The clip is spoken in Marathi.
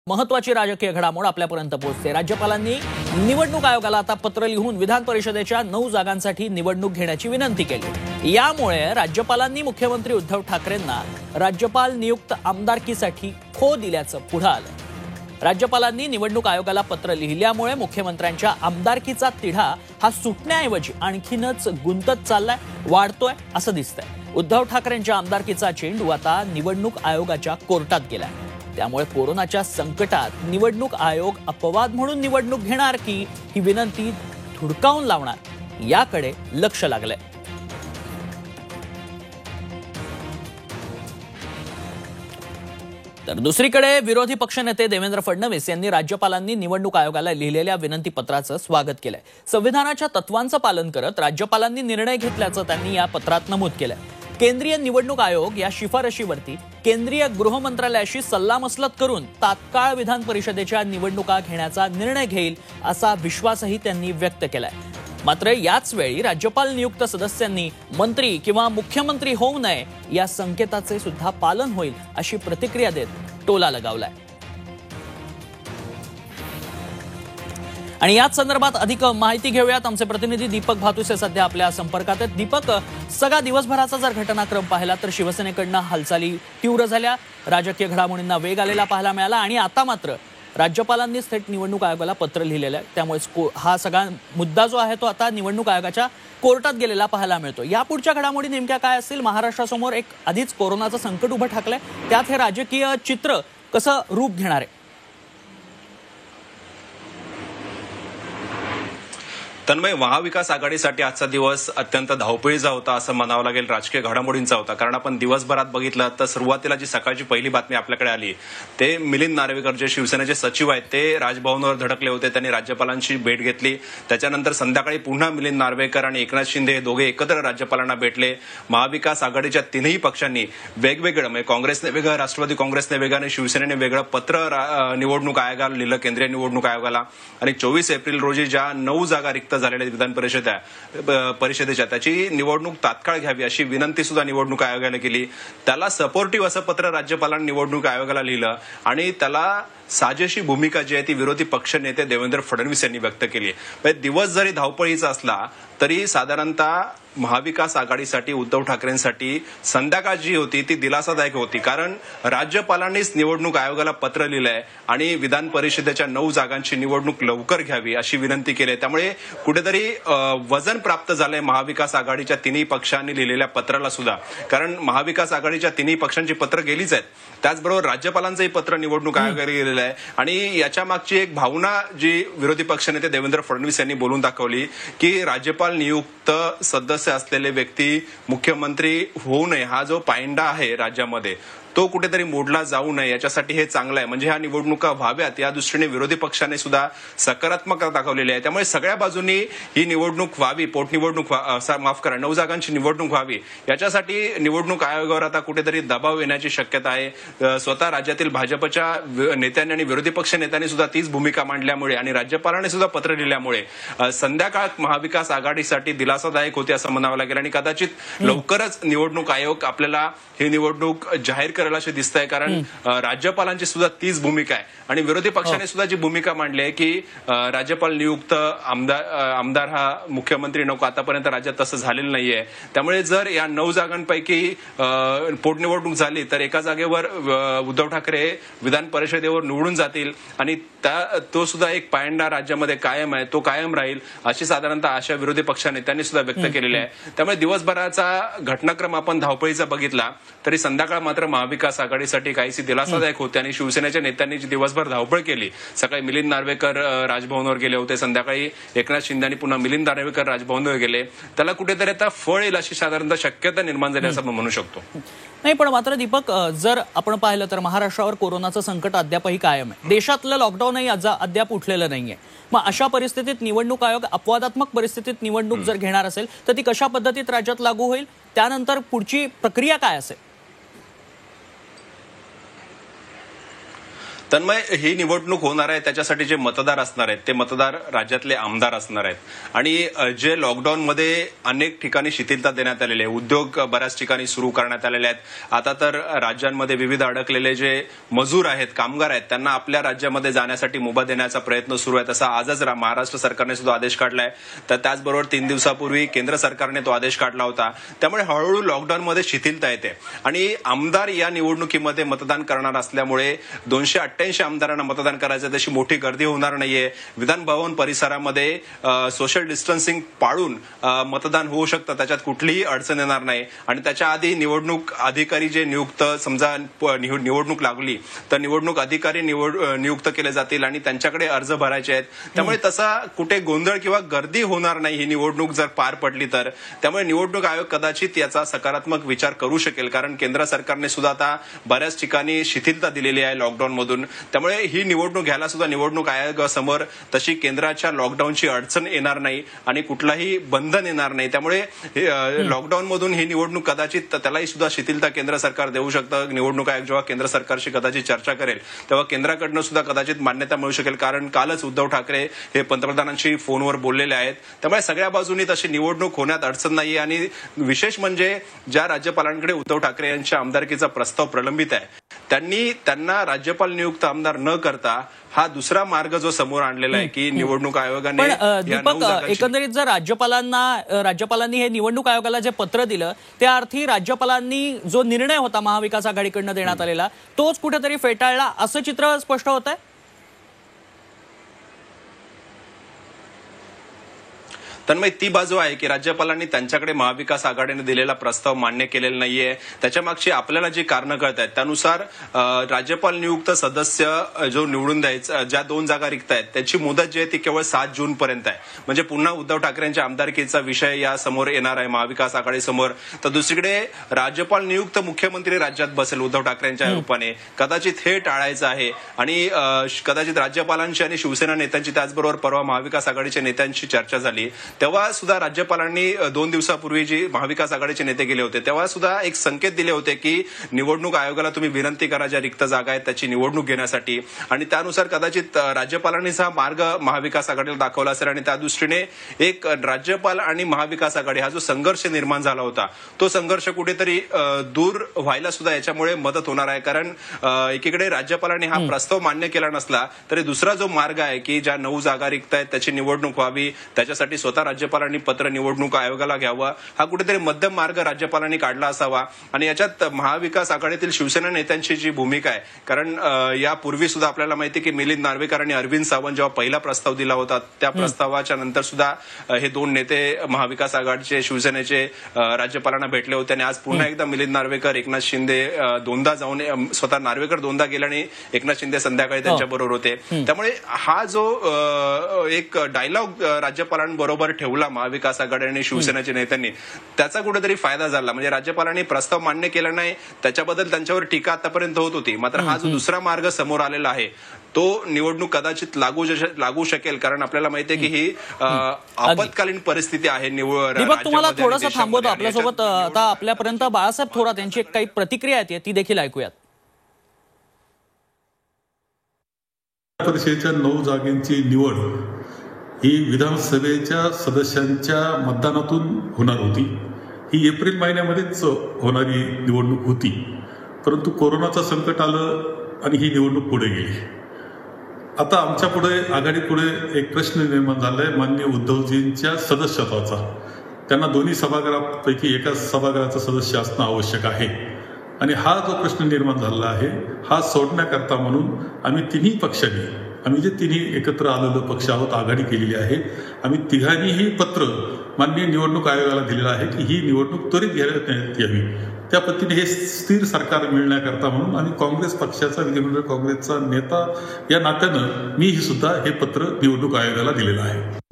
महत्वाची राजकीय घडामोड आपल्यापर्यंत पोहोचते। राज्यपालांनी निवडणूक आयोगाला आता पत्र लिहून विधान परिषदेच्या 9 जागांसाठी निवडणूक घेण्याची विनंती केली। यामुळे राज्यपालांनी मुख्यमंत्री उद्धव ठाकरेंना राज्यपाल नियुक्त आमदारकीसाठी खो दिल्याचं पुढे आलं। राज्यपालांनी निवडणूक आयोगाला पत्र लिहिल्यामुळे मुख्यमंत्र्यांच्या आमदारकीचा तिढा हा सुटण्याऐवजी आणखीनच गुंतत चाललाय, वाढतोय असं दिसतंय। उद्धव ठाकरेंच्या आमदारकीचा चेंडू आता निवडणूक आयोगाच्या कोर्टात गेलाय। त्यामुळे कोरोनाच्या संकटात निवडणूक आयोग अपवाद म्हणून निवडणूक घेणार की ही विनंती धुडकावून लावणार याकडे लक्ष लागलंय। तर दुसरीकडे विरोधी पक्षनेते देवेंद्र फडणवीस यांनी राज्यपालांनी निवडणूक आयोगाला लिहिलेल्या विनंती पत्राचं स्वागत केलंय। संविधानाच्या तत्वांचं पालन करत राज्यपालांनी निर्णय घेतल्याचं त्यांनी या पत्रात नमूद केलंय। केंद्रीय निवडणूक आयोग या शिफारशीवरती केंद्रीय गृहमंत्रालयाशी सल्लामसलत करून तात्काळ विधान परिषदेच्या निवडणुका घेण्याचा निर्णय घेईल असा विश्वासही त्यांनी व्यक्त केलाय। मात्र याच वेळी राज्यपाल नियुक्त सदस्यांनी मंत्री किंवा मुख्यमंत्री होऊ नये या संकेताचे सुद्धा पालन होईल अशी प्रतिक्रिया देत टोला लगावलाय। आणि याच संदर्भात अधिक माहिती घेऊयात। आमचे प्रतिनिधी दीपक भातुसे सध्या आपल्या संपर्कात आहेत। दीपक, सगळा दिवसभराचा जर घटनाक्रम पाहिला तर शिवसेनेकडनं हालचाली तीव्र झाल्या, राजकीय घडामोडींना वेग आलेला पाहायला मिळाला आणि आता मात्र राज्यपालांनीच थेट निवडणूक आयोगाला पत्र लिहिलेलं आहे। त्यामुळे हा सगळा मुद्दा जो आहे तो आता निवडणूक आयोगाच्या कोर्टात गेलेला पाहायला मिळतो। या पुढच्या घडामोडी नेमक्या काय असतील? महाराष्ट्रासमोर एक आधीच कोरोनाचं संकट उभं ठाकलंय, त्यात हे राजकीय चित्र कसं रूप घेणार आहे? तन्मय, महाविकास आघाडीसाठी आजचा दिवस अत्यंत धावपळीचा होता असं म्हणावं लागेल, राजकीय घडामोडींचा होता। कारण आपण दिवसभरात बघितलं तर सुरुवातीला जी सकाळची पहिली बातमी आपल्याकडे आली ते मिलिंद नार्वेकर जे शिवसेनेचे सचिव आहेत ते राजभवनावर धडकले होते, त्यांनी राज्यपालांची भेट घेतली। त्याच्यानंतर संध्याकाळी पुन्हा मिलिंद नार्वेकर आणि एकनाथ शिंदे हे दोघे एकत्र राज्यपालांना भेटले। महाविकास आघाडीच्या तीनही पक्षांनी वेगवेगळं, म्हणजे काँग्रेसने वेगळं, राष्ट्रवादी काँग्रेसने वेगळं आणि शिवसेनेने वेगळं पत्र निवडणूक आयोगाला लिहिलं, केंद्रीय निवडणूक आयोगाला। आणि 24 एप्रिल रोजी ज्या 9 जागा रिक्त झालेल्या विधान परिषदेच्या त्याची निवडणूक तात्काळ घ्यावी अशी विनंती सुद्धा निवडणूक आयोगाला केली। त्याला सपोर्टिव्ह असं पत्र राज्यपालांनी निवडणूक आयोगाला लिहिलं आणि त्याला साजेशी भूमिका जी आहे ती विरोधी पक्षनेते देवेंद्र फडणवीस यांनी व्यक्त केली। दिवस जरी धावपळीचा असला तरी साधारणतः महाविकास आघाडीसाठी उद्धव ठाकरेंसाठी संध्याकाळ जी होती ती दिलासादायक होती, कारण राज्यपालांनीच निवडणूक आयोगाला पत्र लिहिलंय आणि विधान परिषदेच्या 9 जागांची निवडणूक लवकर घ्यावी अशी विनंती केली। त्यामुळे कुठेतरी वजन प्राप्त झालंय महाविकास आघाडीच्या तिन्ही पक्षांनी लिहिलेल्या पत्राला सुद्धा, कारण महाविकास आघाडीच्या तिन्ही पक्षांची पत्र गेलीच आहेत, त्याचबरोबर राज्यपालांचंही पत्र निवडणूक आयोगाला गेलेलं आहे। आणि याच्या मागची एक भावना जी विरोधी पक्षनेते देवेंद्र फडणवीस यांनी बोलून दाखवली की राज्यपाल नियुक्त सदस्य असलेले व्यक्ती मुख्यमंत्री होऊ नये, हा जो पायंडा आहे राज्यामध्ये तो कुठेतरी मोडला जाऊ नये याच्यासाठी हे चांगलं आहे। म्हणजे ह्या निवडणुका व्हाव्यात या दृष्टीने विरोधी पक्षाने सुद्धा सकारात्मकता दाखवलेली आहे। त्यामुळे सगळ्या बाजूंनी ही निवडणूक व्हावी, पोटनिवडणूक माफ करा 9 जागांची निवडणूक व्हावी याच्यासाठी निवडणूक आयोगावर आता कुठेतरी दबाव येण्याची शक्यता आहे। स्वतः राज्यातील भाजपच्या नेत्यांनी आणि विरोधी पक्ष नेत्यांनी सुद्धा तीच भूमिका मांडल्यामुळे आणि राज्यपालांनी सुद्धा पत्र लिहिल्यामुळे संध्याकाळ महाविकास आघाडीसाठी दिलासादायक होते असं म्हणावं लागेल। आणि कदाचित लवकरच निवडणूक आयोग आपल्याला ही निवडणूक जाहीर करायला असे दिसत आहे, कारण राज्यपालांची सुद्धा तीच भूमिका आहे आणि विरोधी पक्षाने सुद्धा जी भूमिका मांडली आहे की राज्यपाल नियुक्त आमदार हा मुख्यमंत्री नको, आतापर्यंत राज्यात तसं झालेलं नाहीये। त्यामुळे जर या 9 जागांपैकी पोटनिवडणूक झाली तर एका जागेवर उद्धव ठाकरे विधान परिषदेवर निवडून जातील आणि तो सुद्धा एक पायंडा राज्यामध्ये कायम आहे, तो कायम राहील अशी साधारणतः आशा विरोधी पक्ष नेत्यांनी सुद्धा व्यक्त केलेली आहे। त्यामुळे दिवसभराचा घटनाक्रम आपण धावपळीचा बघितला तरी संध्याकाळ मात्र महाविकास आघाडीसाठी काहीशी दिलासादायक होते आणि शिवसेनेच्या नेत्यांनी जी दिवसभर धावपळ केली, सकाळी मिलिंद नार्वेकर राजभवनावर गेले होते, संध्याकाळी एकनाथ शिंदे पुन्हा मिलिंद नार्वेकर राजभवनावर गेले, त्याला कुठेतरी आता फळ येईल अशी साधारणतः शक्यता निर्माण झाली असं आपण म्हणू शकतो। नाही, पण मात्र दीपक, जर आपण पाहिलं तर महाराष्ट्रावर कोरोनाचं संकट अद्यापही कायम आहे, देशातलं लॉकडाऊनही अद्याप उठलेलं नाहीये। मग अशा परिस्थितीत निवडणूक आयोग अपवादात्मक परिस्थितीत निवडणूक जर घेणार असेल तर ती कशा पद्धतीत राज्यात लागू होईल, त्यानंतर पुढची प्रक्रिया काय असेल? तन्मय, ही निवडणूक होणार आहे त्याच्यासाठी जे मतदार असणार आहेत ते मतदार राज्यातले आमदार असणार आहेत आणि जे लॉकडाऊनमध्ये अनेक ठिकाणी शिथिलता देण्यात आलेली आहे, उद्योग बऱ्याच ठिकाणी सुरू करण्यात आलेले आहेत. आता तर राज्यांमध्ये विविध अडकलेले जे मजूर आहेत, कामगार आहेत, त्यांना आपल्या राज्यामध्ये जाण्यासाठी मुभा देण्याचा प्रयत्न सुरू आहे. तसा आजच महाराष्ट्र सरकारने सुद्धा आदेश काढलाय. तर त्याचबरोबर 3 दिवसापूर्वी केंद्र सरकारने तो आदेश काढला होता. त्यामुळे हळूहळू लॉकडाऊनमध्ये शिथिलता येते आणि आमदार या निवडणुकीमध्ये मतदान करणार असल्यामुळे 288 आमदारांना मतदान करायचं, तशी मोठी गर्दी होणार नाहीये. विधान भवन परिसरामध्ये सोशल डिस्टन्सिंग पाळून मतदान होऊ शकतं, त्याच्यात कुठलीही अडचण येणार नाही. आणि त्याच्या आधी निवडणूक अधिकारी जे नियुक्त, समजा निवडणूक लागली तर निवडणूक अधिकारी नियुक्त केले जातील आणि त्यांच्याकडे अर्ज भरायचे आहेत. त्यामुळे तसा कुठे गोंधळ किंवा गर्दी होणार नाही ही निवडणूक जर पार पडली तर. त्यामुळे निवडणूक आयोग कदाचित याचा सकारात्मक विचार करू शकेल, कारण केंद्र सरकारने सुद्धा आता बऱ्याच ठिकाणी शिथिलता दिलेली आहे लॉकडाऊनमधून. त्यामुळे ही निवडणूक घ्यायला सुद्धा निवडणूक आयोगासमोर तशी केंद्राच्या लॉकडाऊनची अडचण येणार नाही आणि कुठलाही बंधन येणार नाही. त्यामुळे लॉकडाऊनमधून ही निवडणूक कदाचित त्यालाही सुद्धा शिथिलता केंद्र सरकार देऊ शकतं. निवडणूक आयोग जेव्हा केंद्र सरकारशी कदाचित चर्चा करेल तेव्हा केंद्राकडनं सुद्धा कदाचित मान्यता मिळू शकेल, कारण कालच उद्धव ठाकरे हे पंतप्रधानांशी फोनवर बोललेले आहेत. त्यामुळे सगळ्या बाजूनी तशी निवडणूक होण्यात अडचण नाहीये. आणि विशेष म्हणजे ज्या राज्यपालांकडे उद्धव ठाकरे यांच्या आमदारकीचा प्रस्ताव प्रलंबित आहे त्यांना राज्यपाल नियुक्त आमदार न करता हा दुसरा मार्ग जो समोर आणलेला आहे की निवडणूक आयोगाने. दीपक, एकंदरीत जर राज्यपालांनी हे निवडणूक आयोगाला जे पत्र दिलं त्या अर्थी राज्यपालांनी जो निर्णय होता महाविकास आघाडीकडनं देण्यात आलेला तोच कुठेतरी फेटाळला असं चित्र स्पष्ट होत आहे. तन्मय, ती बाजू आहे की राज्यपालांनी त्यांच्याकडे महाविकास आघाडीने दिलेला प्रस्ताव मान्य केलेला नाहीये. त्याच्या मागची आपल्याला जी कारणं कळत आहेत त्यानुसार राज्यपाल नियुक्त सदस्य जो निवडून द्यायचा, ज्या 2 जागा रिक्त आहेत त्याची मुदत जी आहे ती केवळ 7 जून पर्यंत आहे. म्हणजे पुन्हा उद्धव ठाकरेंच्या आमदारकीचा विषय या समोर येणार आहे महाविकास आघाडीसमोर. तर दुसरीकडे राज्यपाल नियुक्त मुख्यमंत्री राज्यात बसेल उद्धव ठाकरेंच्या रूपाने, कदाचित हे टाळायचं आहे. आणि कदाचित राज्यपालांची आणि शिवसेना नेत्यांची, त्याचबरोबर परवा महाविकास आघाडीच्या नेत्यांची चर्चा झाली तेव्हा सुद्धा राज्यपालांनी 2 दिवसापूर्वी जी महाविकास आघाडीचे नेते गेले होते तेव्हा सुद्धा एक संकेत दिले होते की निवडणूक आयोगाला तुम्ही विनंती करा ज्या रिक्त जागा आहेत त्याची निवडणूक घेण्यासाठी. आणि त्यानुसार कदाचित राज्यपालांनीच हा मार्ग महाविकास आघाडीला दाखवला असेल आणि त्या दृष्टीने एक राज्यपाल आणि महाविकास आघाडी हा जो संघर्ष निर्माण झाला होता तो संघर्ष कुठेतरी दूर व्हायला सुद्धा याच्यामुळे मदत होणार आहे. कारण एकीकडे राज्यपालांनी हा प्रस्ताव मान्य केला नसला तरी दुसरा जो मार्ग आहे की ज्या 9 जागा रिक्त आहेत त्याची निवडणूक व्हावी, त्याच्यासाठी स्वतः राज्यपालांनी पत्र निवडणूक आयोगाला घ्यावं, हा कुठेतरी मध्यम मार्ग राज्यपालांनी काढला असावा. आणि याच्यात महाविकास आघाडीतील शिवसेना नेत्यांची जी भूमिका आहे, कारण यापूर्वी सुद्धा आपल्याला माहिती आहे की मिलिंद नार्वेकर आणि अरविंद सावंत जेव्हा पहिला प्रस्ताव दिला होता त्या प्रस्तावाच्या नंतर सुद्धा हे 2 नेते महाविकास आघाडीचे शिवसेनेचे राज्यपालांना भेटले होते. आणि आज पुन्हा एकदा मिलिंद नार्वेकर, एकनाथ शिंदे दोनदा जाऊन, स्वतः नार्वेकर दोनदा गेले आणि एकनाथ शिंदे संध्याकाळी त्यांच्याबरोबर होते. त्यामुळे हा जो एक डायलॉग राज्यपालांबरोबर ठेवला महाविकास आघाडी आणि शिवसेनेच्या नेत्यांनी त्याचा कुठेतरी फायदा झाला. म्हणजे राज्यपालांनी प्रस्ताव मान्य केला नाही त्याच्याबद्दल त्यांच्यावर टीका आतापर्यंत होत होती, मात्र हा जो दुसरा मार्ग समोर आलेला आहे तो निवडणूक कदाचित लागू शकेल. कारण आपल्याला माहिती आहे की ही आपत्कालीन परिस्थिती आहे. दीपक, तुम्हाला थोडंसं थांबवतो. आपल्यासोबत आता आपल्यापर्यंत बाळासाहेब थोरात यांची एक काही प्रतिक्रिया येते ती देखील ऐकूयात. परिषदेच्या 9 जागांची निवड ही विधानसभेच्या सदस्यांच्या मतदानातून होणार होती. ही एप्रिल महिन्यामध्येच होणारी निवडणूक होती, परंतु कोरोनाचं संकट आलं आणि ही निवडणूक पुढे गेली. आता आमच्या पुढे, आघाडीपुढे एक प्रश्न निर्माण झालाय माननीय उद्धवजींच्या सदस्यत्वाचा. त्यांना दोन्ही सभागृहापैकी एका सभागृहाचं सदस्य असणं आवश्यक आहे आणि हा जो प्रश्न निर्माण झालेला आहे हा सोडण्याकरता म्हणून आम्ही जे तिन्ही एकत्र आलेलो पक्ष आहोत, आघाडी केलेली आहे, आम्ही तिघांनीही पत्र माननीय निवडणूक आयोगाला दिलेलं आहे की ही निवडणूक त्वरित घेण्यात यावी. त्या पद्धतीने हे स्थिर सरकार मिळण्याकरता म्हणून आणि काँग्रेस पक्षाचा, विधिमंडळ काँग्रेसचा नेता या नात्यानं मीही सुद्धा हे पत्र निवडणूक आयोगाला दिलेलं आहे.